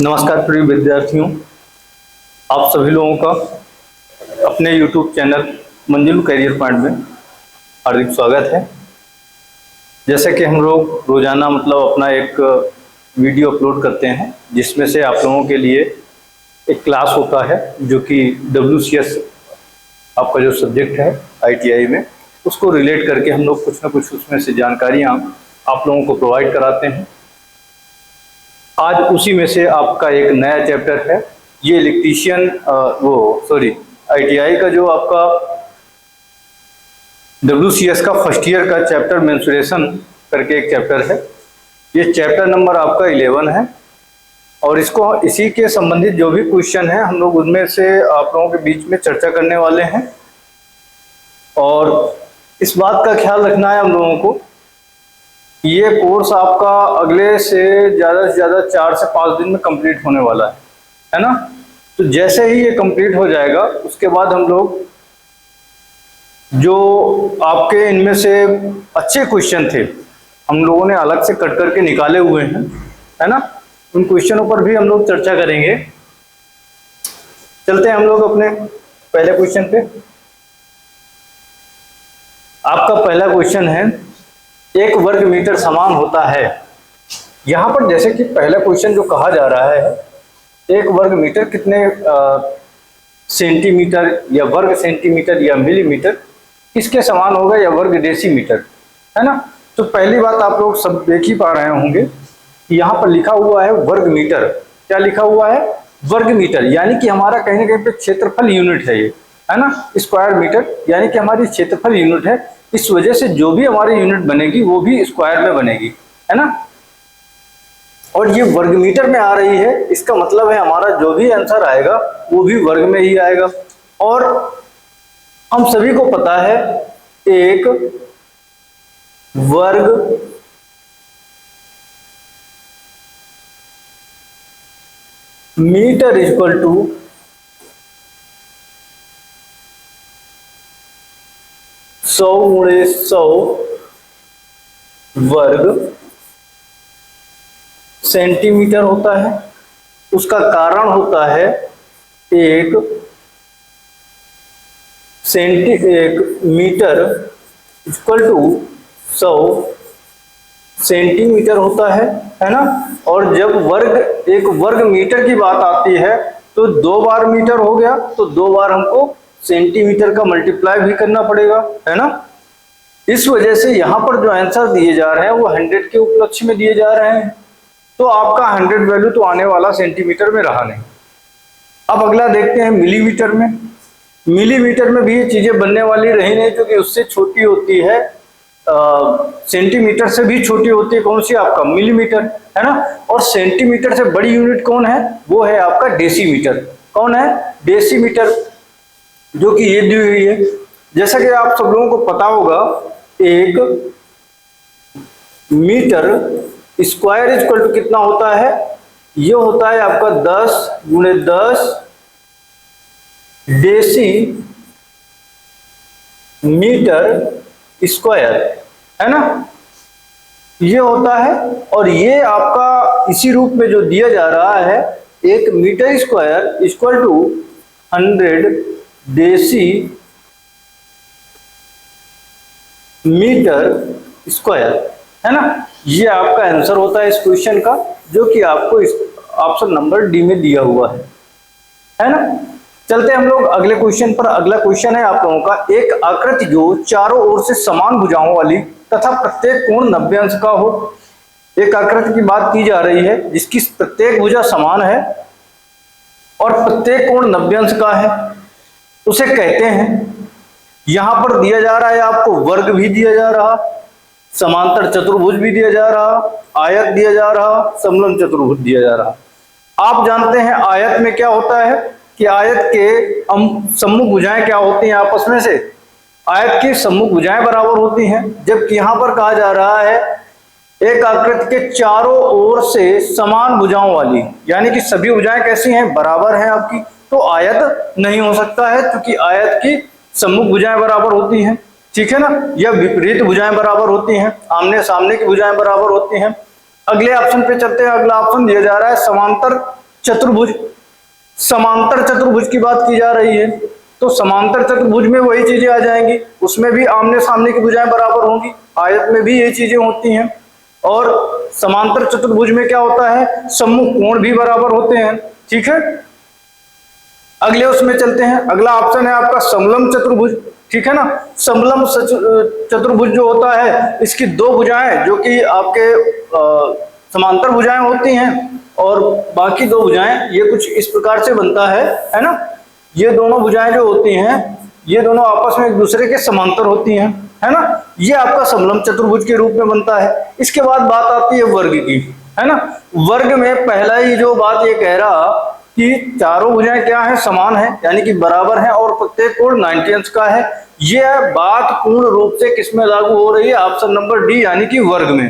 नमस्कार प्रिय विद्यार्थियों, आप सभी लोगों का अपने YouTube चैनल मंजुल करियर पॉइंट में हार्दिक स्वागत है। जैसे कि हम लोग रोजाना अपना एक वीडियो अपलोड करते हैं जिसमें से आप लोगों के लिए एक क्लास होता है जो कि WCS आपका जो सब्जेक्ट है ITI में, उसको रिलेट करके हम लोग कुछ ना कुछ उसमें से जानकारियाँ आप लोगों को प्रोवाइड कराते हैं। आज उसी में से आपका एक नया चैप्टर है, ये इलेक्ट्रीशियन ITI का जो आपका WCS का फर्स्ट ईयर का चैप्टर मेंसुरेशन करके एक चैप्टर है। ये चैप्टर नंबर आपका 11 है और इसको इसी के संबंधित जो भी क्वेश्चन है हम लोग उनमें से आप लोगों के बीच में चर्चा करने वाले हैं। और इस बात का ख्याल रखना है हम लोगों को, ये कोर्स आपका अगले से ज़्यादा 4 से 5 दिन में कंप्लीट होने वाला है ना। तो जैसे ही ये कंप्लीट हो जाएगा उसके बाद हम लोग जो आपके इनमें से अच्छे क्वेश्चन थे हम लोगों ने अलग से कट करके निकाले हुए हैं, है ना, उन क्वेश्चनों पर भी हम लोग चर्चा करेंगे। चलते हैं हम लोग अपने पहले क्वेश्चन पे। आपका पहला क्वेश्चन है, एक वर्ग मीटर समान होता है। यहाँ पर जैसे कि पहला क्वेश्चन जो कहा जा रहा है, एक वर्ग मीटर कितने सेंटीमीटर या वर्ग सेंटीमीटर या मिलीमीटर किसके समान होगा, या वर्ग डेसीमीटर, है ना। तो पहली बात आप लोग सब देख ही पा रहे होंगे, यहाँ पर लिखा हुआ है वर्ग मीटर। क्या लिखा हुआ है? वर्ग मीटर, यानी कि हमारा कहीं ना कहीं पे क्षेत्रफल यूनिट है ये, है ना। स्क्वायर मीटर यानी कि हमारी क्षेत्रफल यूनिट है, इस वजह से जो भी हमारी यूनिट बनेगी वो भी स्क्वायर में बनेगी, है ना। और ये वर्ग मीटर में आ रही है, इसका मतलब है हमारा जो भी आंसर आएगा वो भी वर्ग में ही आएगा। और हम सभी को पता है एक वर्ग मीटर इक्वल टू 100 वर्ग सेंटीमीटर होता है। उसका कारण होता है एक मीटर इक्वल टू 100 सेंटीमीटर होता है ना। और जब एक वर्ग मीटर की बात आती है तो 2 बार मीटर हो गया, तो 2 बार हमको सेंटीमीटर का मल्टीप्लाई भी करना पड़ेगा, है ना। इस वजह से यहाँ पर जो आंसर दिए जा रहे हैं वो 100 के उपलक्ष्य में दिए जा रहे हैं, तो आपका 100 वैल्यू तो आने वाला सेंटीमीटर में रहा नहीं। अब अगला देखते हैं मिलीमीटर में। मिलीमीटर में भी ये चीजें बनने वाली रही नहीं, क्योंकि उससे छोटी होती है, सेंटीमीटर से भी छोटी होती है कौन सी, आपका मिलीमीटर, है ना। और सेंटीमीटर से बड़ी यूनिट कौन है, वो है आपका डेसीमीटर। कौन है? डेसीमीटर, जो कि ये दी हुई है। जैसा कि आप सब लोगों को पता होगा, एक मीटर स्क्वायर इक्वल टू कितना होता है, ये होता है आपका 10 गुणे 10 डेसी मीटर स्क्वायर, है ना, ये होता है। और ये आपका इसी रूप में जो दिया जा रहा है, एक metre square equal to 100 decimetre square, है ना। ये आपका आंसर होता है इस क्वेश्चन का, जो कि आपको इस ऑप्शन नंबर डी में दिया हुआ है ना। चलते हैं हम लोग अगले क्वेश्चन पर। अगला क्वेश्चन है आप लोगों का, एक आकृति जो चारों ओर से समान भुजाओं वाली तथा प्रत्येक कोण 90 अंश का हो। एक आकृति की बात की जा रही है जिसकी प्रत्येक भुजा समान है और प्रत्येक कोण 90 अंश का है, उसे कहते हैं। यहां पर दिया जा रहा है आपको वर्ग भी दिया जा रहा, समांतर चतुर्भुज भी दिया जा रहा, आयत दिया जा रहा, समलंब चतुर्भुज दिया जा रहा। आप जानते हैं आयत में क्या होता है कि आयत के सम्मुख भुजाएं क्या होती हैं आपस में से, आयत की सम्मुख भुजाएं बराबर होती हैं। जबकि यहां पर कहा जा रहा है एक आकृति के चारों ओर से समान भुजाओं वाली, यानी कि सभी भुजाएं कैसी हैं, बराबर हैं आपकी, तो आयत नहीं हो सकता है, क्योंकि आयत की सम्मुख भुजाएं बराबर होती हैं, ठीक है ना, या विपरीत भुजाएं बराबर होती हैं, आमने सामने की भुजाएं बराबर होती हैं। अगले ऑप्शन पे चलते हैं। अगला ऑप्शन दिया जा रहा है समांतर चतुर्भुज। समांतर चतुर्भुज की बात की जा रही है, तो समांतर चतुर्भुज में वही चीजें आ जाएंगी, उसमें भी आमने सामने की भुजाएं बराबर होंगी, आयत में भी यही चीजें होती हैं। और समांतर चतुर्भुज में क्या होता है, सम्मुख कोण भी बराबर होते हैं। ठीक है, अगले उसमें चलते हैं। अगला ऑप्शन है आपका समलंब चतुर्भुज। ठीक है ना, समलंब चतुर्भुज जो होता है, इसकी दो भुजाएं जो कि आपके समांतर भुजाएं होती हैं, और बाकी दो भुजाएं ये कुछ इस प्रकार से बनता है ना। ये दोनों भुजाएं जो होती हैं, ये दोनों आपस में एक दूसरे के समांतर होती हैं, है ना। ये आपका समलंब चतुर्भुज के रूप में बनता है। इसके बाद बात आती है वर्ग की, है ना। वर्ग में पहला ही जो बात ये कह रहा कि चारों भुजाएं क्या है, समान है, यानी कि बराबर है, और प्रत्येक कोण 90 अंश का है। यह बात पूर्ण रूप से किसमें लागू हो रही है, ऑप्शन नंबर डी, यानी कि वर्ग में।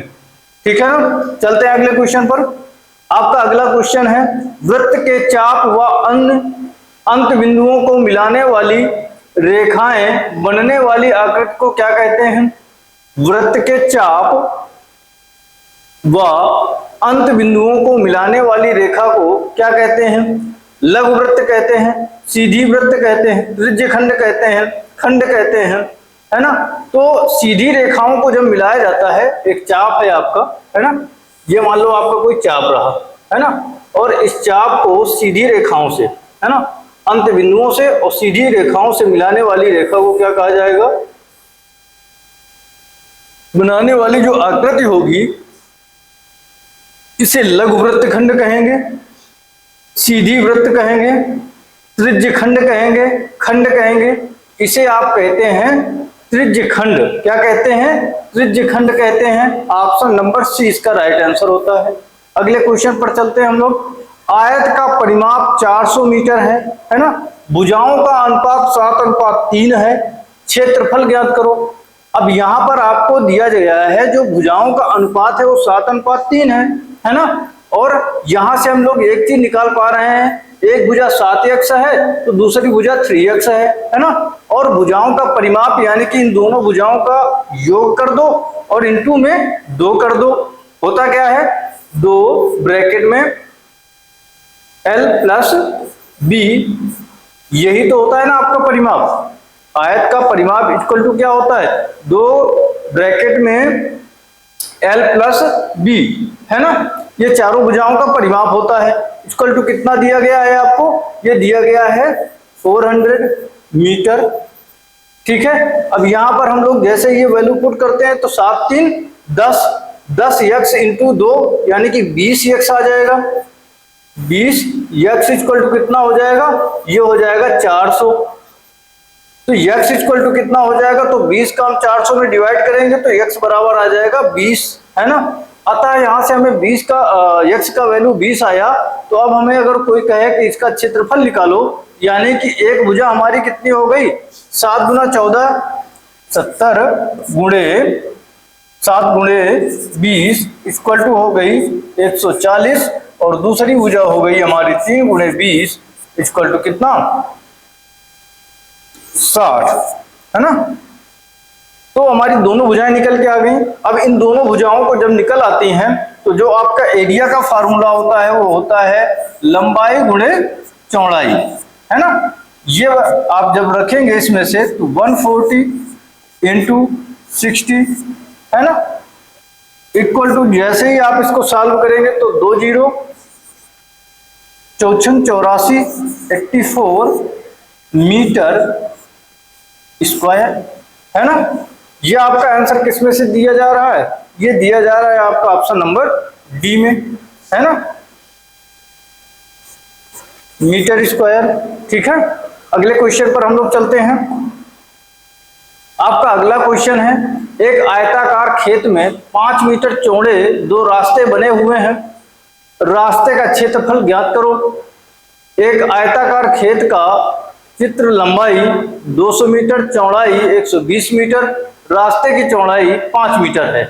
ठीक है ना, चलते हैं अगले क्वेश्चन पर। आपका अगला क्वेश्चन है, वृत्त के चाप व अन्य अंत बिंदुओं को मिलाने वाली रेखाएं बनने वाली आकृति को क्या कहते हैं। वृत्त के चाप व अंत बिंदुओं को मिलाने वाली रेखा को क्या कहते हैं। लघु वृत्त कहते हैं, सीधी वृत्त कहते हैं, त्रिज्य खंड कहते हैं, खंड कहते हैं, है ना। तो सीधी रेखाओं को जब मिलाया जाता है, एक चाप है आपका, है ना, ये मान लो आपका कोई चाप रहा, है ना, और इस चाप को सीधी रेखाओं से, है ना, अंत बिंदुओं से और सीधी रेखाओं से मिलाने वाली रेखा को क्या कहा जाएगा, बनाने वाली जो आकृति होगी इसे लघु वृत्त खंड कहेंगे, सीधी वृत्त कहेंगे, त्रिज्य खंड कहेंगे, खंड कहेंगे। इसे आप कहते हैं त्रिज्य खंड। क्या कहते हैं, त्रिज्य खंड कहते हैं। ऑप्शन नंबर सी इसका राइट आंसर होता है। अगले क्वेश्चन पर चलते हैं हम लोग। आयत का परिमाप 400 मीटर है ना। भुजाओं का अनुपात 7:3 है। क्षेत्रफल ज्ञात करो। अब यहां पर आपको दिया गया है जो भुजाओं का अनुपात है वो 7:3 है ना। और यहां से हम लोग एक चीज निकाल पा रहे हैं, एक भुजा 7x है तो दूसरी भुजा 3x है ना। और भुजाओं का परिमाप यानी कि इन दोनों भुजाओं का योग कर दो और इनटू में 2 कर दो। होता क्या है, 2 ब्रैकेट में l प्लस b, यही तो होता है ना आपका परिमाप। आयत का परिमाप इक्वल टू क्या होता है, 2 ब्रैकेट में l प्लस b, है ना। ये चारों भुजाओं का परिमाप होता है। इक्वल टू कितना दिया गया है आपको, ये दिया गया है 400 मीटर। ठीक है, अब यहां पर हम लोग जैसे ये वैल्यू पुट करते हैं तो 7 3 10, 10x इंटू 2 यानी कि 20x आ जाएगा। 20x इक्वल टू कितना हो जाएगा, ये हो जाएगा 400। तो x इक्वल टू कितना हो जाएगा, तो 20 का हम 400 में डिवाइड करेंगे तो x बराबर आ जाएगा 20, है ना। अतः यहां से हमें 20 का x का वैल्यू 20 आया। तो अब हमें अगर कोई कहे कि इसका क्षेत्रफल निकालो, यानी कि एक भुजा हमारी कितनी हो गई, 7 गुना 14 70 गुणे 7 गुणे 20 इक्वल टू हो गई 140, और दूसरी भुजा हो गई हमारी 3 गुणे 20 इक्वल टू कितना 60, है ना। तो हमारी दोनों भुजाएं निकल के आ गई। अब इन दोनों भुजाओं को जब निकल आती हैं तो जो आपका एरिया का फार्मूला होता है वो होता है लंबाई गुणे चौड़ाई, है ना। ये आप जब रखेंगे इसमें से तो 140 इंटू 60, है ना, इक्वल टू जैसे ही आप इसको सॉल्व करेंगे तो 2 0 84 84 मीटर स्क्वायर, है ना। ये आपका आंसर किस में से दिया जा रहा है, ये दिया जा रहा है आपका ऑप्शन नंबर डी में, है ना, मीटर स्क्वायर। ठीक है, अगले क्वेश्चन पर हम लोग चलते हैं। आपका अगला क्वेश्चन है, एक आयताकार खेत में 5 मीटर चौड़े 2 रास्ते बने हुए हैं। रास्ते का क्षेत्रफल ज्ञात करो। एक आयताकार खेत का चित्र, लंबाई 200 मीटर, चौड़ाई 120 मीटर, रास्ते की चौड़ाई 5 मीटर है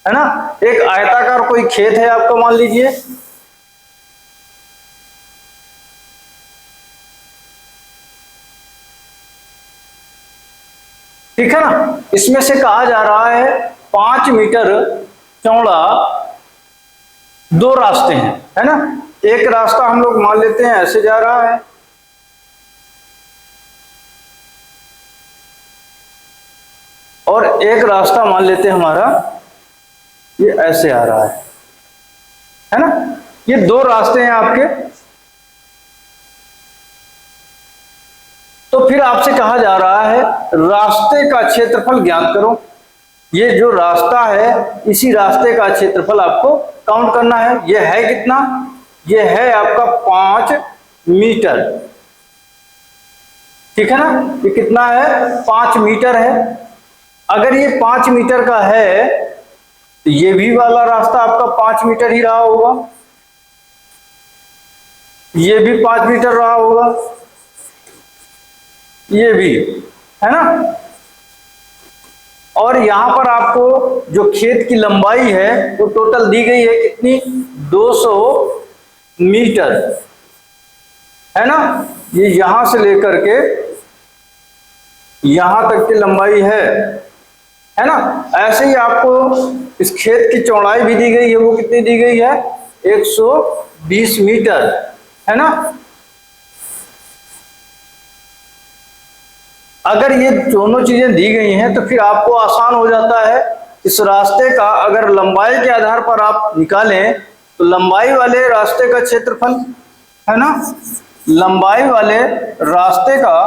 ना। एक आयताकार कोई खेत है आपका, मान लीजिए, ठीक है ना। इसमें से कहा जा रहा है 5 मीटर चौड़ा 2 रास्ते हैं, है ना। एक रास्ता हम लोग मान लेते हैं ऐसे जा रहा है, और एक रास्ता मान लेते हैं हमारा ये ऐसे आ रहा है ना। ये दो रास्ते हैं आपके। तो फिर आपसे कहा जा रहा है रास्ते का क्षेत्रफल ज्ञात करो। ये जो रास्ता है इसी रास्ते का क्षेत्रफल आपको काउंट करना है। ये है कितना? ये है आपका 5 मीटर, ठीक है ना। ये कितना है? 5 मीटर है। अगर ये 5 मीटर का है तो ये भी वाला रास्ता आपका 5 मीटर ही रहा होगा, ये भी 5 मीटर रहा होगा, ये भी, है ना। और यहां पर आपको जो खेत की लंबाई है वो टोटल दी गई है कितनी? 200 मीटर, है ना। ये यहां से लेकर के यहां तक की लंबाई है ना। ऐसे ही आपको इस खेत की चौड़ाई भी दी गई है, वो कितनी दी गई है? 120 मीटर, है ना। अगर ये दोनों चीजें दी गई हैं तो फिर आपको आसान हो जाता है। इस रास्ते का अगर लंबाई के आधार पर आप निकालें तो लंबाई वाले रास्ते का क्षेत्रफल, है ना, लंबाई वाले रास्ते का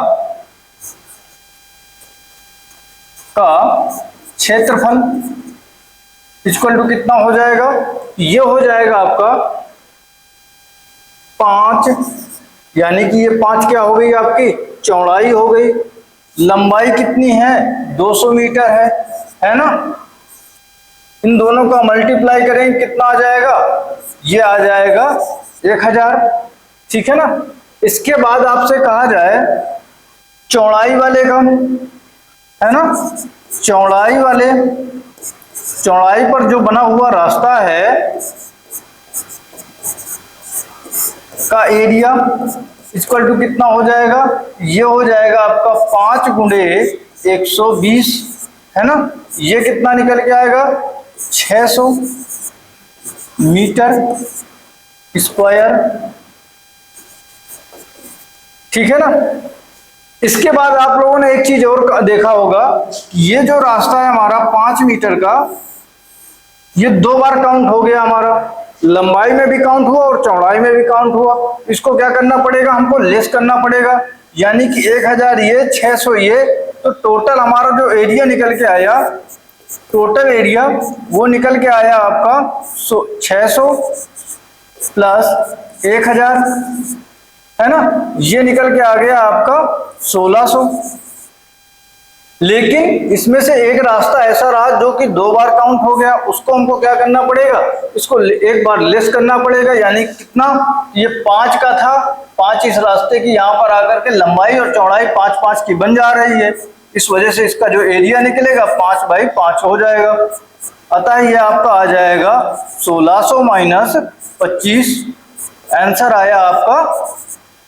क्षेत्रफल इक्वल टू कितना हो जाएगा? ये हो जाएगा आपका 5, यानी कि ये 5 क्या हो गई? आपकी चौड़ाई हो गई। लंबाई कितनी है? 200 मीटर है ना। इन दोनों का मल्टीप्लाई करेंगे कितना आ जाएगा? ये आ जाएगा 1000, ठीक है ना। इसके बाद आपसे कहा जाए चौड़ाई वाले का, है ना, चौड़ाई पर जो बना हुआ रास्ता है का एरिया इक्वल टू कितना हो जाएगा? ये हो जाएगा आपका 5 गुणे 120, है ना। ये कितना निकल के आएगा? 600 मीटर स्क्वायर, ठीक है ना। इसके बाद आप लोगों ने एक चीज और देखा होगा, ये जो रास्ता है हमारा 5 मीटर का, ये 2 बार काउंट हो गया हमारा। लंबाई में भी काउंट हुआ और चौड़ाई में भी काउंट हुआ। इसको क्या करना पड़ेगा? हमको लेस करना पड़ेगा, यानी कि 1000 ये, 600 ये, तो टोटल हमारा जो एरिया निकल के आया, टोटल एरिया वो निकल के आया आपका 600 प्लस 1000, है ना। ये निकल के आ गया आपका 1600। लेकिन इसमें से एक रास्ता ऐसा रहा जो कि 2 बार काउंट हो गया, उसको हमको क्या करना पड़ेगा? इसको एक बार लेस करना पड़ेगा, यानी कितना? ये 5 का था, 5 इस रास्ते की यहाँ पर आकर के लंबाई और चौड़ाई 5-5 की बन जा रही है। इस वजह से इसका जो एरिया निकलेगा 5/5 हो जाएगा। अतः ये आपका आ जाएगा 1600 माइनस 25, आंसर आया आपका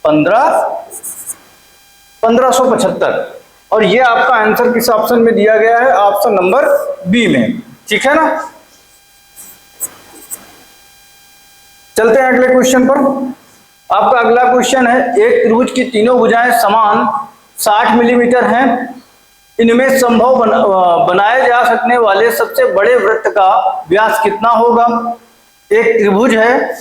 1575। और ये आपका आंसर किस ऑप्शन में दिया गया है? ऑप्शन नंबर बी में, ठीक है ना। चलते हैं अगले क्वेश्चन पर। आपका अगला क्वेश्चन है, एक त्रिभुज की तीनों भुजाएं समान 60 मिलीमीटर हैं। इनमें संभव बनाए जा सकने वाले सबसे बड़े वृत्त का व्यास कितना होगा? एक त्रिभुज है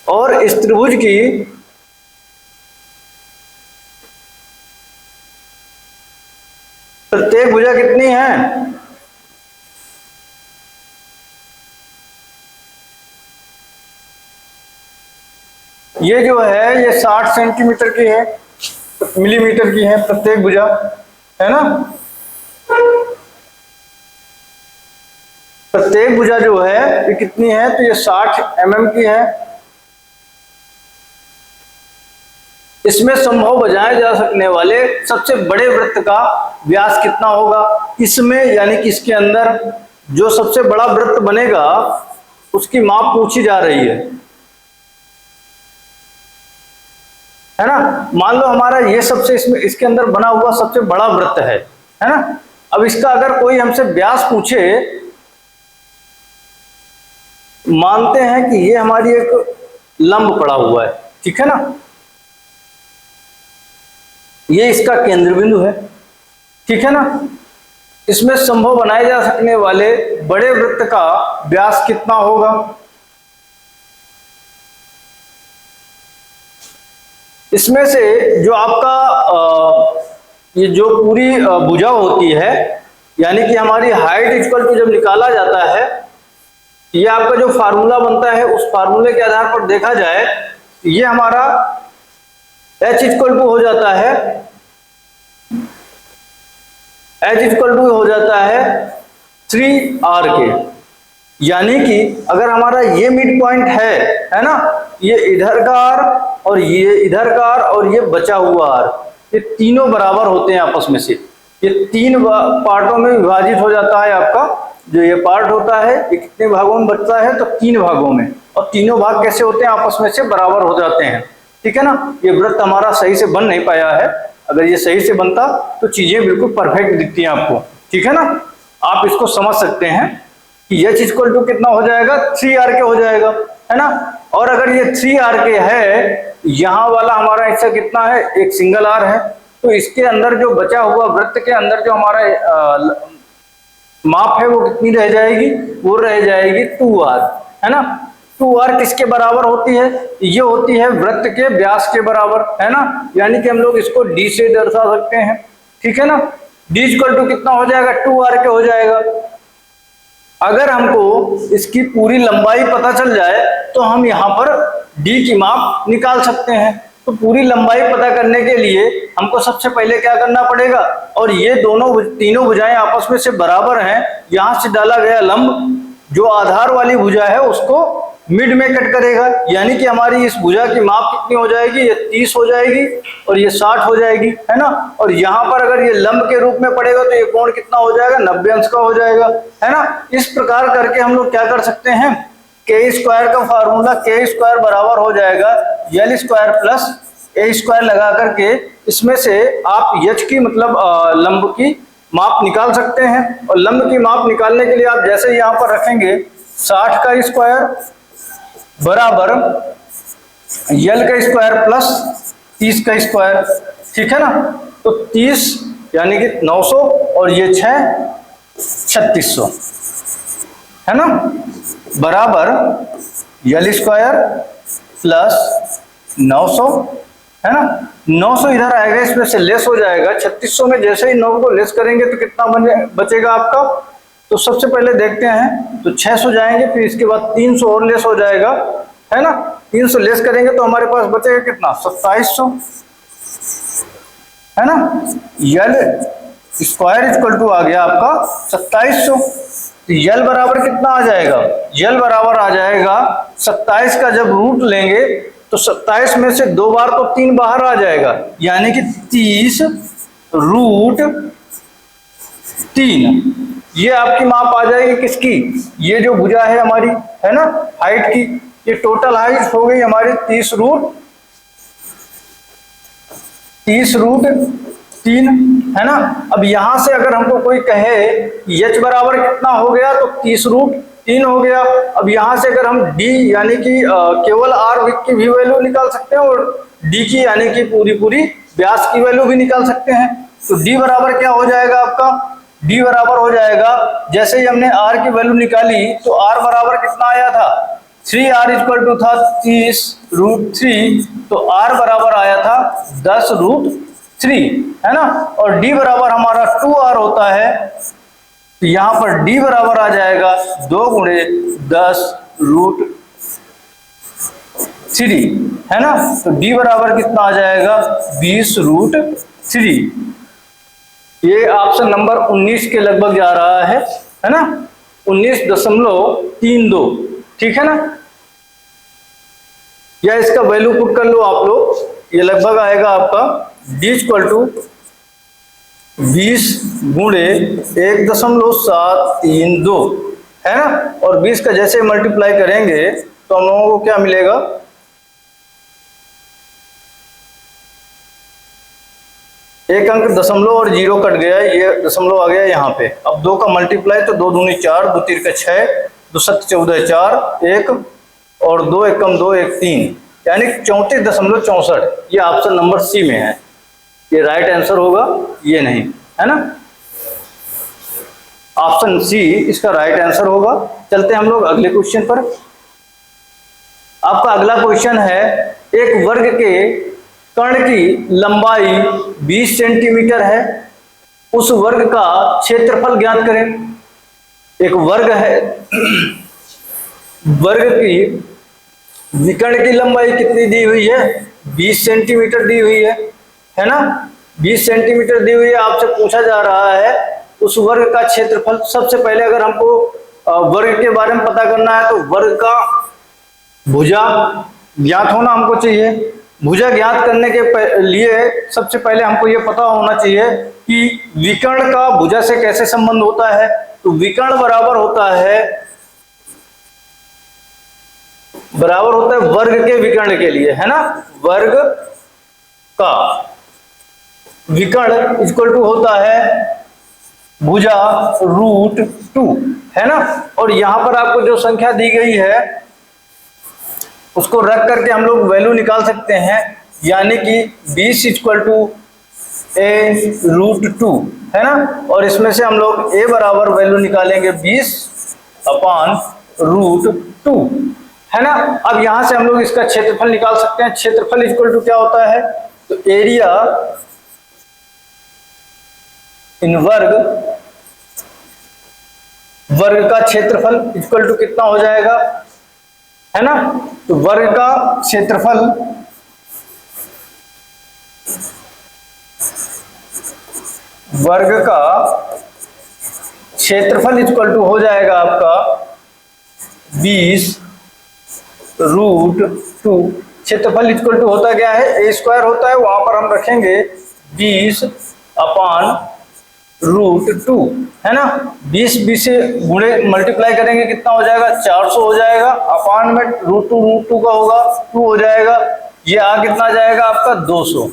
और इस त्रिभुज की प्रत्येक भुजा कितनी है? ये जो है ये 60 सेंटीमीटर की है, मिलीमीटर की है प्रत्येक भुजा, है ना। प्रत्येक भुजा जो है ये कितनी है? तो ये 60 mm की है। इसमें संभव बनाए जा सकने वाले सबसे बड़े वृत्त का व्यास कितना होगा? इसमें यानी कि इसके अंदर जो सबसे बड़ा वृत्त बनेगा उसकी माप पूछी जा रही है ना। मान लो हमारा ये सबसे इसके अंदर बना हुआ सबसे बड़ा वृत्त है ना। अब इसका अगर कोई हमसे व्यास पूछे मानते हैं कि ये हमारी एक लंब पड़ा हुआ है, ठीक है ना, ये इसका केंद्र बिंदु है, ठीक है ना। इसमें संभव बनाए जा सकने वाले बड़े वृत्त का व्यास कितना होगा? इसमें से जो आपका ये जो पूरी भुजा होती है, यानी कि हमारी हाइट इक्वल टू जब निकाला जाता है, ये आपका जो फार्मूला बनता है उस फार्मूले के आधार पर देखा जाए, ये हमारा h इक्वल टू हो जाता है, h इक्वल टू हो जाता है 3r के। यानी कि अगर हमारा ये मिड पॉइंट है ना, ये इधर का r और ये इधर का r और ये बचा हुआ r, ये तीनों बराबर होते हैं आपस में से, ये तीन पार्टों में विभाजित हो जाता है। आपका जो ये पार्ट होता है ये कितने भागों में बचता है? तो 3 भागों में, और तीनों भाग कैसे होते हैं? आपस में से बराबर हो जाते हैं, ठीक है ना। ये वृत्त हमारा सही से बन नहीं पाया है, अगर ये सही से बनता तो चीजें बिल्कुल परफेक्ट दिखती हैं आपको, ठीक है ना। आप इसको समझ सकते हैं कि h इक्वल टू कितना हो जाएगा? 3r के हो जाएगा, है ना। और अगर ये 3r के है, यहाँ वाला हमारा हिस्सा कितना है? एक सिंगल r है, तो इसके अंदर जो बचा हुआ वृत्त के अंदर जो हमारा माप है वो कितनी रह जाएगी? वो रह जाएगी 2r, है ना। 2r किसके बराबर होती है? ये होती है वृत्त के व्यास के बराबर, है ना। यानी कि हम लोग इसको d से दर्शा सकते हैं, ठीक है ना। d इक्वल टू कितना हो जाएगा? 2r के हो जाएगा। अगर हमको इसकी पूरी लंबाई पता चल जाए तो हम यहाँ पर d की माप निकाल सकते हैं। तो पूरी लंबाई पता करने के लिए हमको सबसे पहले क्या करना पड़ेगा? और ये तीनों भुजाएं आपस में से बराबर हैं, यहाँ से डाला गया लंब जो आधार वाली भुजा है उसको मिड में कट करेगा, यानी कि हमारी इस भुजा की माप कितनी हो जाएगी? ये 30 हो जाएगी और ये 60 हो जाएगी, है ना। और यहाँ पर अगर ये लंब के रूप में पड़ेगा तो ये कोण कितना हो जाएगा? 90 अंश का हो जाएगा, है ना। इस प्रकार करके हम लोग क्या कर सकते हैं? के स्क्वायर का फार्मूला के स्क्वायर बराबर हो जाएगा एल स्क्वायर प्लस ए स्क्वायर लगा करके इसमें से आप एच की मतलब लंब की माप निकाल सकते हैं। और लंब की माप निकालने के लिए आप जैसे यहाँ पर रखेंगे 60 का स्क्वायर बराबर यल का स्क्वायर प्लस 30 का स्क्वायर, ठीक है ना। तो 30 यानी कि 900 और ये 6 3600, है ना, बराबर यल स्क्वायर प्लस 900, है ना। 900 इधर आएगा, इसमें से लेस हो जाएगा। 3600 में जैसे ही 9 को लेस करेंगे तो कितना बचेगा आपका? तो सबसे पहले देखते हैं, तो 600 जाएंगे, फिर इसके बाद 300 और लेस हो जाएगा, है ना। 300 लेस करेंगे तो हमारे पास बचेगा कितना? 2700, है ना। यल स्क्वायर इक्वल टू आ गया आपका 2700। तो यल बराबर कितना आ जाएगा? यल बराबर आ जाएगा 27 का जब रूट लेंगे तो 27 में से 2 बार तो 3 बाहर आ जाएगा, यानी कि 30 रूट 3। ये आपकी माप आ जाएगी किसकी? ये जो भुजा है हमारी, है ना, हाइट की, ये टोटल हाइट हो गई हमारी 30 रूट 3, है ना। अब यहां से अगर हमको कोई कहे h बराबर कितना हो गया, तो 30 रूट 3 हो गया। अब यहां से अगर हम d यानी कि केवल r की भी वैल्यू निकाल सकते हैं और d की यानी कि पूरी व्यास की वैल्यू भी निकाल सकते हैं। तो d बराबर क्या हो जाएगा आपका? d बराबर हो जाएगा, जैसे ही हमने r की वैल्यू निकाली तो r बराबर कितना आया था? 3r इक्वल टू था 30 रूट 3, तो r बराबर आया था 10 रूट 3, है ना। और d बराबर हमारा 2r होता है, तो यहाँ पर d बराबर आ जाएगा 2 गुणे 10 रूट 3, है ना। तो d बराबर कितना आ जाएगा? 20 रूट 3। ये ऑप्शन नंबर 19 के लगभग जा रहा है ना, 19.32, ठीक है ना। या इसका वैल्यू पुट कर लो आप लोग, ये लगभग आएगा आपका d इक्वल टू 20 गुणे 1.732, है ना। और 20 का जैसे मल्टीप्लाई करेंगे तो हम लोगों को क्या मिलेगा? एक अंक दशमलव और 0 कट गया, ये दशमलव आ गया यहाँ पे। अब 2 का मल्टीप्लाई तो 2 दूनी 4, 2 तीन का 6, 2 7 14 4 1 और 2 एकम 2 1 3 यानी 34.64। ये ऑप्शन नंबर सी में है, ये राइट आंसर होगा, ये नहीं, है ना। ऑप्शन सी इसका राइट आंसर होगा। चलते हैं हम लोग अगले क्वेश्चन पर। आपका अगला क्वेश्चन है, एक वर्ग के कर्ण की लंबाई 20 सेंटीमीटर है, उस वर्ग का क्षेत्रफल ज्ञात करें। एक वर्ग है, वर्ग की विकर्ण की लंबाई कितनी दी हुई है, 20 सेंटीमीटर दी हुई है ना, 20 सेंटीमीटर दी हुई है। आपसे पूछा जा रहा है उस वर्ग का क्षेत्रफल। सबसे पहले अगर हमको वर्ग के बारे में पता करना है तो वर्ग का भुजा ज्ञात होना हमको चाहिए। भुजा ज्ञात करने के लिए सबसे पहले हमको ये पता होना चाहिए कि विकर्ण का भुजा से कैसे संबंध होता है। तो विकर्ण बराबर होता है वर्ग के विकर्ण के लिए, है ना। वर्ग का विकर्ण इक्वल टू होता है भुजा √2, है ना। और यहां पर आपको जो संख्या दी गई है उसको रख करके हम लोग वैल्यू निकाल सकते हैं, यानी कि 20 इक्वल टू a√2, है ना। और इसमें से हम लोग a बराबर वैल्यू निकालेंगे 20/√2, है ना। अब यहां से हम लोग इसका क्षेत्रफल निकाल सकते हैं। क्षेत्रफल इक्वल टू क्या होता है, तो एरिया इन वर्ग का क्षेत्रफल इक्वल टू कितना हो जाएगा, है ना। तो वर्ग का क्षेत्रफल इक्वल टू हो जाएगा आपका 20√2। क्षेत्रफल इक्वल टू होता क्या है, a स्क्वायर होता है, वहां पर हम रखेंगे 20/√2, है ना। 20 से गुणे मल्टीप्लाई करेंगे कितना हो जाएगा, 400 हो जाएगा। अपान में √2 का होगा 2 हो जाएगा। ये आ कितना जाएगा आपका 200,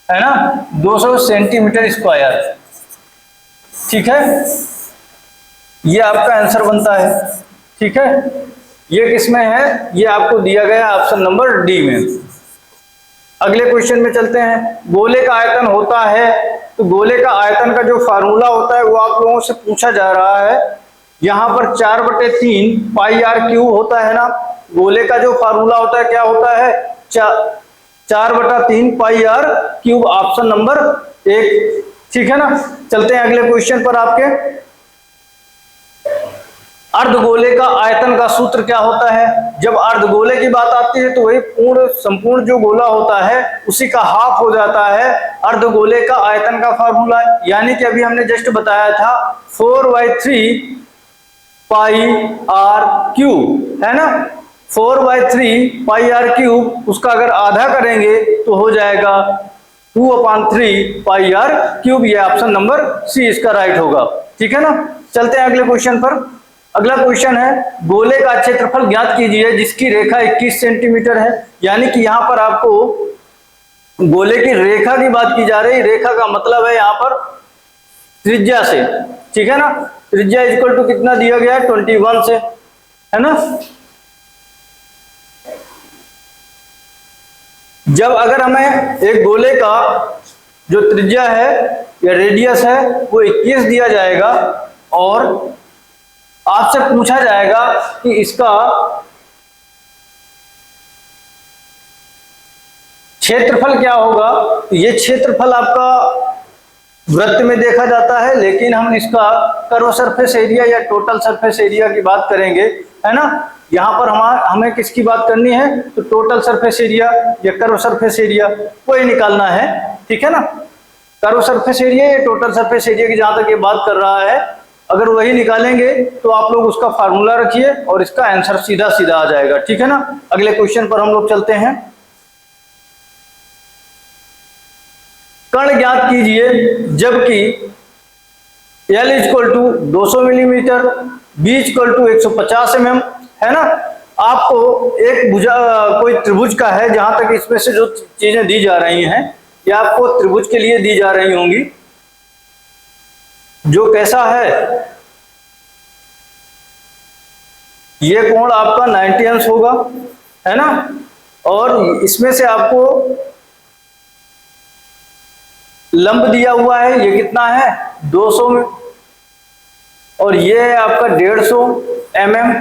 है ना, 200 सेंटीमीटर स्क्वायर। ठीक है, ये आपका आंसर बनता है। ठीक है, ये किसमें है, ये आपको दिया गया है ऑप्शन नंबर डी में। अगले क्वेश्चन में चलते हैं। गोले का आयतन होता है, तो गोले का आयतन का जो फार्मूला होता है वो आप लोगों से पूछा जा रहा है। यहां पर 4/3 πr³ होता है ना। गोले का जो फार्मूला होता है क्या होता है, 4/3 πr³, ऑप्शन नंबर 1। ठीक है ना। चलते हैं अगले क्वेश्चन पर। आपके अर्धगोले का आयतन का सूत्र क्या होता है। जब अर्धगोले की बात आती है तो वही संपूर्ण जो गोला होता है उसी का हाफ हो जाता है अर्धगोले का आयतन का फार्मूला। यानी कि अभी हमने जस्ट बताया था 4/3 πr³, है ना। 4/3 πr³, उसका अगर आधा करेंगे तो हो जाएगा 2/3 πr³। ये ऑप्शन नंबर सी इसका राइट होगा। ठीक है ना। चलते हैं अगले क्वेश्चन पर। अगला क्वेश्चन है, गोले का क्षेत्रफल ज्ञात कीजिए जिसकी रेखा 21 सेंटीमीटर है। यानी कि यहां पर आपको गोले की रेखा की बात की जा रही। रेखा का मतलब है यहां पर त्रिज्या से। ठीक है ना। त्रिज्या इक्वल टू कितना दिया गया है, 21 से, है ना। जब अगर हमें एक गोले का जो त्रिज्या है या रेडियस है वो 21 दिया जाएगा और आपसे पूछा जाएगा कि इसका क्षेत्रफल क्या होगा, तो ये क्षेत्रफल आपका वृत्त में देखा जाता है, लेकिन हम इसका कर्व सरफेस एरिया या टोटल सरफेस एरिया की बात करेंगे, है ना। यहां पर हमें किसकी बात करनी है, तो टोटल सरफेस एरिया या कर्व सरफेस एरिया वही निकालना है। ठीक है ना। कर्व सरफेस एरिया या टोटल सरफेस एरिया की जहां तक ये बात कर रहा है, अगर वही निकालेंगे तो आप लोग उसका फार्मूला रखिए और इसका आंसर सीधा सीधा आ जाएगा। ठीक है ना। अगले क्वेश्चन पर हम लोग चलते हैं। कर्ण ज्ञात कीजिए जबकि L equal to 200 millimetre, B equal to 150 mm, है ना। आपको एक कोई त्रिभुज का है, जहां तक इसमें से जो चीजें दी जा रही हैं ये आपको त्रिभुज के लिए दी जा रही होंगी, जो कैसा है, ये कोण आपका 90 अंश होगा, है ना। और इसमें से आपको लंब दिया हुआ है, ये कितना है 200 में, और ये है आपका 150 mm।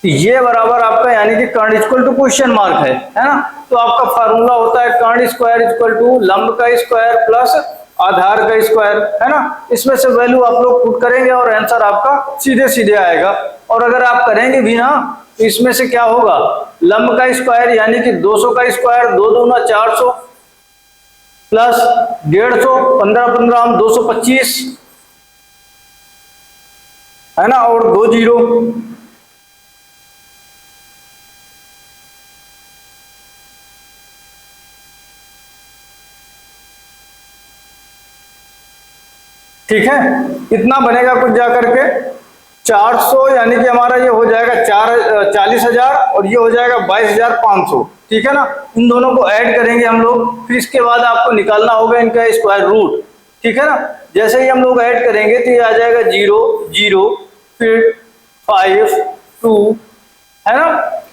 ये बराबर आपका यानी कि कर्ण इक्वल टू क्वेश्चन मार्क है ना। तो आपका फार्मूला होता है कर्ण स्क्वायर इक्वल टू लंब का स्क्वायर प्लस आधार का स्क्वायर, है ना। इसमें से वैल्यू आप लोग पुट करेंगे और आंसर आपका सीधे सीधे आएगा। और अगर आप करेंगे भी ना तो इसमें से क्या होगा, लंब का स्क्वायर यानी कि 200 का स्क्वायर, 2 दूना 400 प्लस 150, 15 15 हम 225, है ना, और 2 जीरो। ठीक है, इतना बनेगा कुछ जाकर के 400, यानी कि हमारा ये हो जाएगा 40,000 और ये हो जाएगा 22,500। ठीक है ना, इन दोनों को ऐड करेंगे हम लोग, फिर इसके बाद आपको निकालना होगा इनका स्क्वायर रूट। ठीक है ना, जैसे ही हम लोग ऐड करेंगे तो ये आ जाएगा 0 0 फिर 5 2, है ना,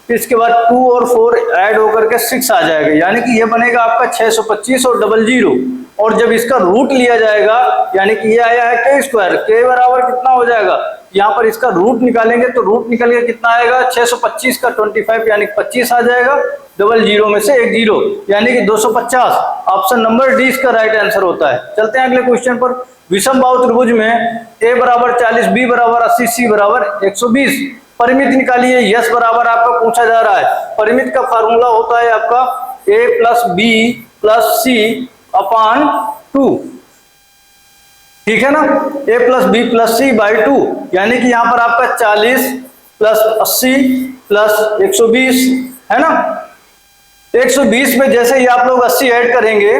फिर इसके बाद 2 और 4 ऐड होकर के 6 आ जाएगा, यानी कि ये बनेगा आपका 625 और डबल जीरो। और जब इसका रूट लिया जाएगा यानी कि ये आया है के स्क्वायर, के बराबर कितना हो जाएगा, यहाँ पर इसका रूट निकालेंगे तो रूट निकल के कितना आएगा 625 का 25 यानी 25 आ जाएगा, डबल जीरो में से एक जीरो यानी कि 250। ऑप्शन नंबर डी इसका राइट आंसर होता है। चलते हैं अगले क्वेश्चन पर। विषम बाहु त्रिभुज में ए बराबर 40, बी बराबर 80, सी बराबर 120, परिमित निकालिए। यस बराबर आपका पूछा जा रहा है। परिमित का फार्मूला होता है आपका a plus B plus C upon 2। ठीक है ना, a plus B plus C by 2, यानी कि यहां पर आपका 40 प्लस 80 प्लस 120, है ना। 120 में जैसे ही आप लोग 80 ऐड करेंगे,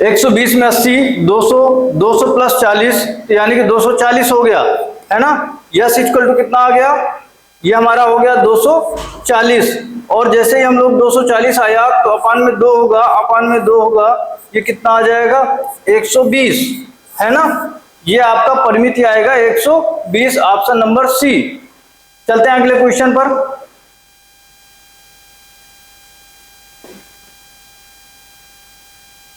एक 120 में 80, 200, 200 प्लस 40 यानी कि 240 हो गया, है ना। यस इक्वल टू कितना आ गया, ये हमारा हो गया 240। और जैसे ही हम लोग 240 आया तो अपान में 2 होगा, अपान में 2 होगा, ये कितना आ जाएगा 120, है ना। ये आपका परिमिति आएगा 120, ऑप्शन नंबर सी। चलते हैं अगले क्वेश्चन पर।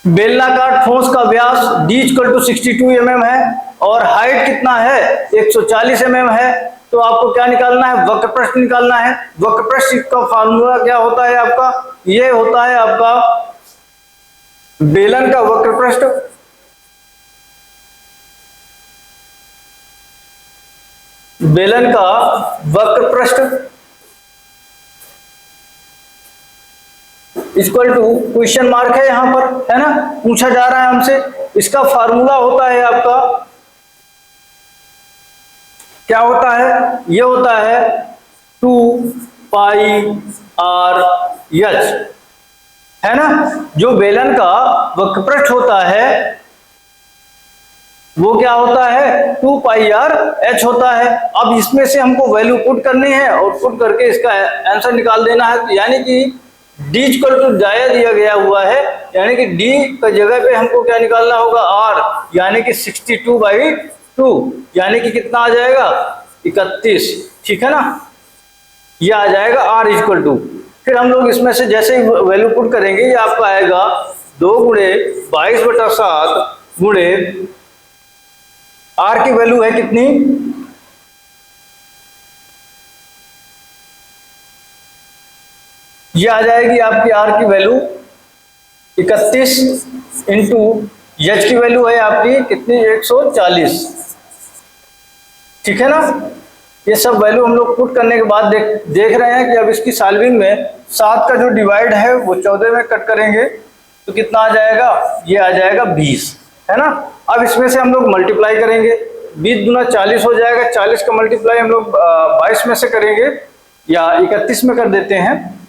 बेलनाकार ठोस का व्यास d इक्वल टू 62 mm है और हाइट कितना है 140 mm है। तो आपको क्या निकालना है, वक्र प्रश्न निकालना है। वक्र प्रश्न का फार्मूला क्या होता है आपका, ये होता है आपका बेलन का वक्र पृष्ठ बेलन का वक्र पृष्ठ इक्वल टू क्वेश्चन मार्क है यहां पर, है ना, पूछा जा रहा है हमसे। इसका फार्मूला होता है आपका, क्या होता है, ये होता है 2 पाई आर एच, है ना। जो बेलन का वक्रपृष्ठ होता है वो क्या होता है 2 पाई आर एच होता है। अब इसमें से हमको वैल्यू पुट करनी है और पुट करके इसका आंसर निकाल देना है। यानी कि d इक्वल टू दाया दिया गया हुआ है, यानी कि d का जगह पे हमको क्या निकालना होगा r, यानी कि 62/2, यानी कि कितना आ जाएगा 31। ठीक है ना, ये आ जाएगा r इक्वल टू। फिर हम लोग इसमें से जैसे ही वैल्यू पुट करेंगे ये आपका आएगा 2 गुणे 22/7 गुणे r की वैल्यू है कितनी, ये आ जाएगी आपकी r की वैल्यू 31 इंटू एच की वैल्यू है आपकी कितनी 140। ठीक है ना, ये सब वैल्यू हम लोग पुट करने के बाद देख रहे हैं कि अब इसकी सॉल्विंग में 7 का जो डिवाइड है वो 14 में कट करेंगे तो कितना आ जाएगा, ये आ जाएगा 20, है ना। अब इसमें से हम लोग मल्टीप्लाई करेंगे, 20 दूना 40 हो जाएगा, 40 का मल्टीप्लाई हम लोग 22 में से करेंगे या 31 में कर देते हैं।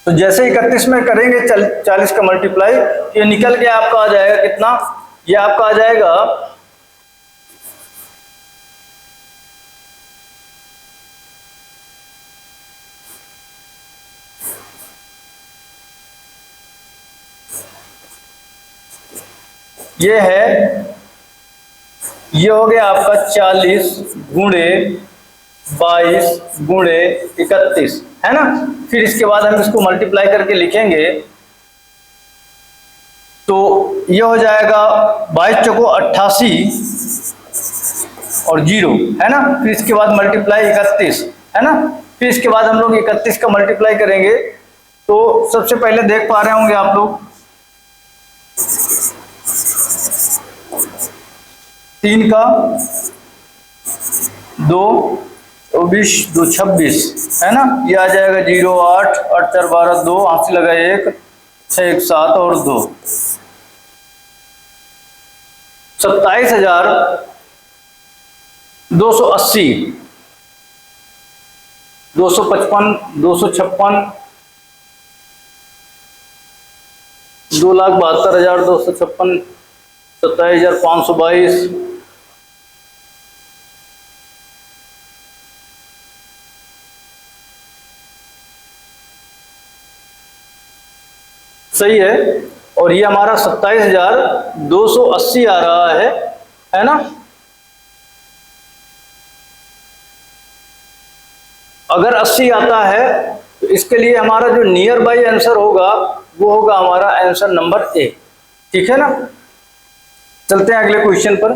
तो जैसे 31 में करेंगे 40 का मल्टीप्लाई, ये निकल के आपका आ जाएगा कितना, ये आपका आ जाएगा 1 ये है, ये हो गया आपका 40 गुणे 22 गुणे 31, है ना। फिर इसके बाद हम इसको मल्टीप्लाई करके लिखेंगे तो ये हो जाएगा 22 चौको 88 और 0, है ना। फिर इसके बाद मल्टीप्लाई 31, है ना। फिर इसके बाद हम लोग 31 का मल्टीप्लाई करेंगे तो सबसे पहले देख पा रहे होंगे आप लोग 3 का 2 20 2 26, है ना। ये आ जाएगा 0 8 8 4 12 2 8 से लगा 1 6 1 7 और 2 27,280 255 256 2,72,256 27,522 सही है। और ये हमारा 27,280 आ रहा है ना। अगर 80 आता है तो इसके लिए हमारा जो नियर बाई आंसर होगा वो होगा हमारा आंसर नंबर ए, ठीक है ना। चलते हैं अगले क्वेश्चन पर।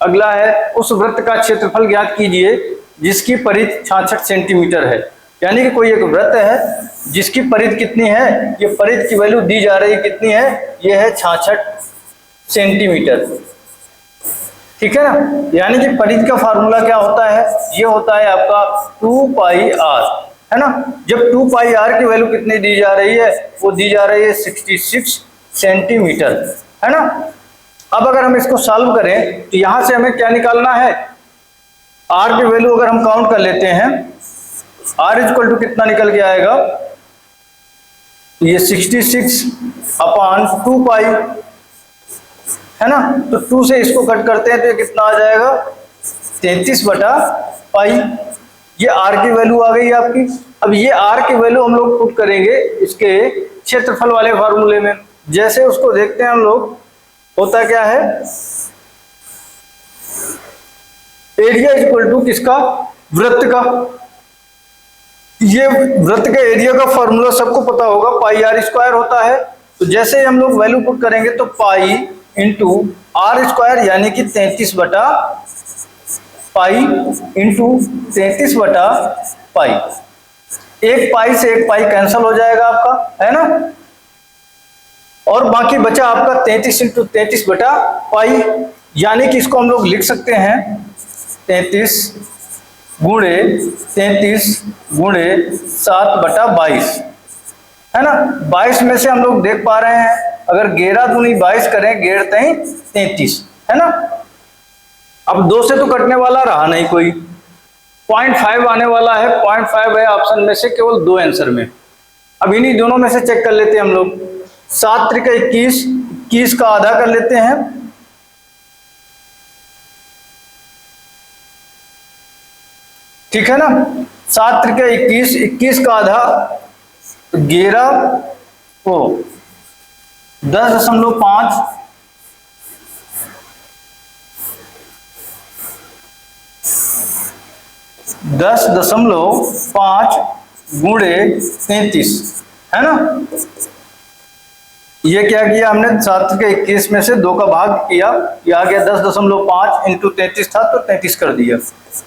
अगला है, उस वृत्त का क्षेत्रफल ज्ञात कीजिए जिसकी परिधि 66 सेंटीमीटर है। यानी कि कोई एक वृत्त है जिसकी परिधि कितनी है, ये परिधि की वैल्यू दी जा रही है, कितनी है, ये है 66 सेंटीमीटर, ठीक है ना। यानी कि परिधि का फार्मूला क्या होता है, ये होता है आपका 2 पाई आर, है ना। जब 2 पाई आर की वैल्यू कितनी दी जा रही है, वो दी जा रही है 66 सेंटीमीटर, है ना। अब अगर हम इसको सॉल्व करें तो यहां से हमें क्या निकालना है, आर की वैल्यू अगर हम काउंट कर लेते हैं, आर इक्वल टू कितना निकल के आएगा, ये 66/2 पाई, है ना। तो 2 से इसको कट करते हैं तो ये कितना आ जाएगा, 33/पाई। ये आर की वैल्यू आ गई आपकी। अब ये आर की वैल्यू हम लोग पुट करेंगे इसके क्षेत्रफल वाले फार्मूले में। जैसे उसको देखते हैं हम लोग, होता क्या है, एरिया इक्वल टू किसका, वृत्त का। ये वृत्त के एरिया का फॉर्मूला सबको पता होगा, पाई आर स्क्वायर होता है। तो जैसे ही हम लोग वैल्यू पुट करेंगे तो पाई इंटू आर स्क्वायर यानी कि 33/पाई इंटू 33/पाई। एक पाई से एक पाई कैंसिल हो जाएगा आपका, है ना। और बाकी बचा आपका 33 इंटू 33/पाई। यानी कि इसको हम लोग लिख सकते हैं 33 गुणे 33 गुणे 7/22, है ना। 22 में से हम लोग देख पा रहे हैं, अगर 11 दूनी 22 करें, 11 33, है ना। अब 2 से तो कटने वाला रहा नहीं कोई, 0.5 आने वाला है, 0.5 है ऑप्शन में से केवल 2 आंसर में। अब इन्हीं दोनों में से चेक कर लेते हैं हम लोग। 7 त्रिक 21, 21 का आधा कर लेते हैं, ठीक है ना। 7 त्रिक 21, 21 का आधा 11 को 10.5 10.5 गुणे 33, है ना। ये क्या किया हमने, 7 के 21 में से 2 का भाग किया, ये आ गया 10.5 इंटू 33 था तो 33 कर दिया,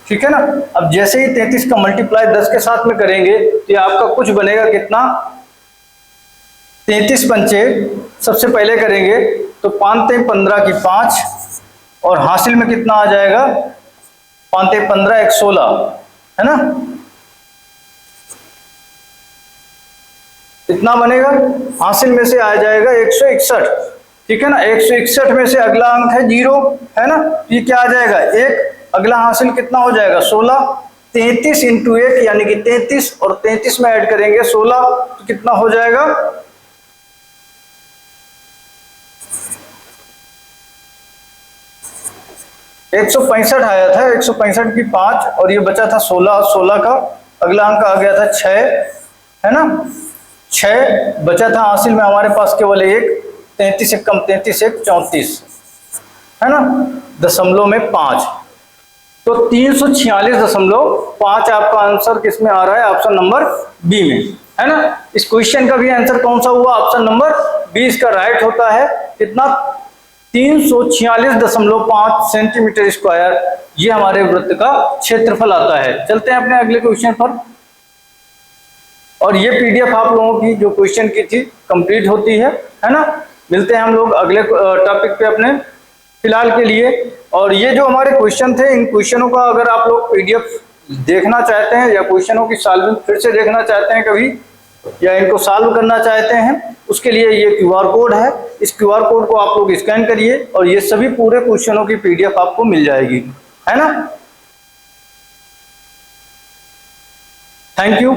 ठीक है ना। अब जैसे ही 33 का मल्टीप्लाई 10 के साथ में करेंगे तो ये आपका कुछ बनेगा कितना, 33 पंचे सबसे पहले करेंगे तो 5 × 15 की 5 और हासिल में कितना आ जाएगा, 5 × 15 = 16, है ना। इतना बनेगा, हासिल में से आ जाएगा 161, ठीक है ना। 161 में से अगला अंक है 0, है ना। ये क्या आ जाएगा 1, अगला हासिल कितना हो जाएगा 16, 33 इंटू 1 यानी कि 33 और 33 में ऐड करेंगे 16 तो कितना हो जाएगा, 165 आया था, 165 की 5 और ये बचा था 16, 16 का अगला अंक आ गया था 6, है ना। 6 बचा था हासिल में हमारे पास केवल 1, 33 से कम 33 1 34, है ना, 0.5। तो 346.5 आपका आंसर किस में आ रहा है, ऑप्शन नंबर बी में, है ना। इस क्वेश्चन का भी आंसर कौन सा हुआ, ऑप्शन नंबर बी इसका राइट होता है। कितना, 346.5 सेंटीमीटर स्क्वायर, ये हमारे वृत्त का क्षेत्रफल आता है। चलते हैं अपने अगले क्वेश्चन पर। और ये पीडीएफ आप लोगों की जो क्वेश्चन की थी कंप्लीट होती है ना। मिलते हैं हम लोग अगले टॉपिक पे अपने फिलहाल के लिए। और ये जो हमारे क्वेश्चन थे, इन क्वेश्चनों का अगर आप लोग पीडीएफ देखना चाहते हैं या क्वेश्चनों की सॉल्विंग फिर से देखना चाहते हैं कभी, या इनको सॉल्व करना चाहते हैं, उसके लिए ये क्यूआर कोड है। इस क्यूआर कोड को आप लोग स्कैन करिए और ये सभी पूरे क्वेश्चनों की पीडीएफ आपको मिल जाएगी, है ना। Thank you.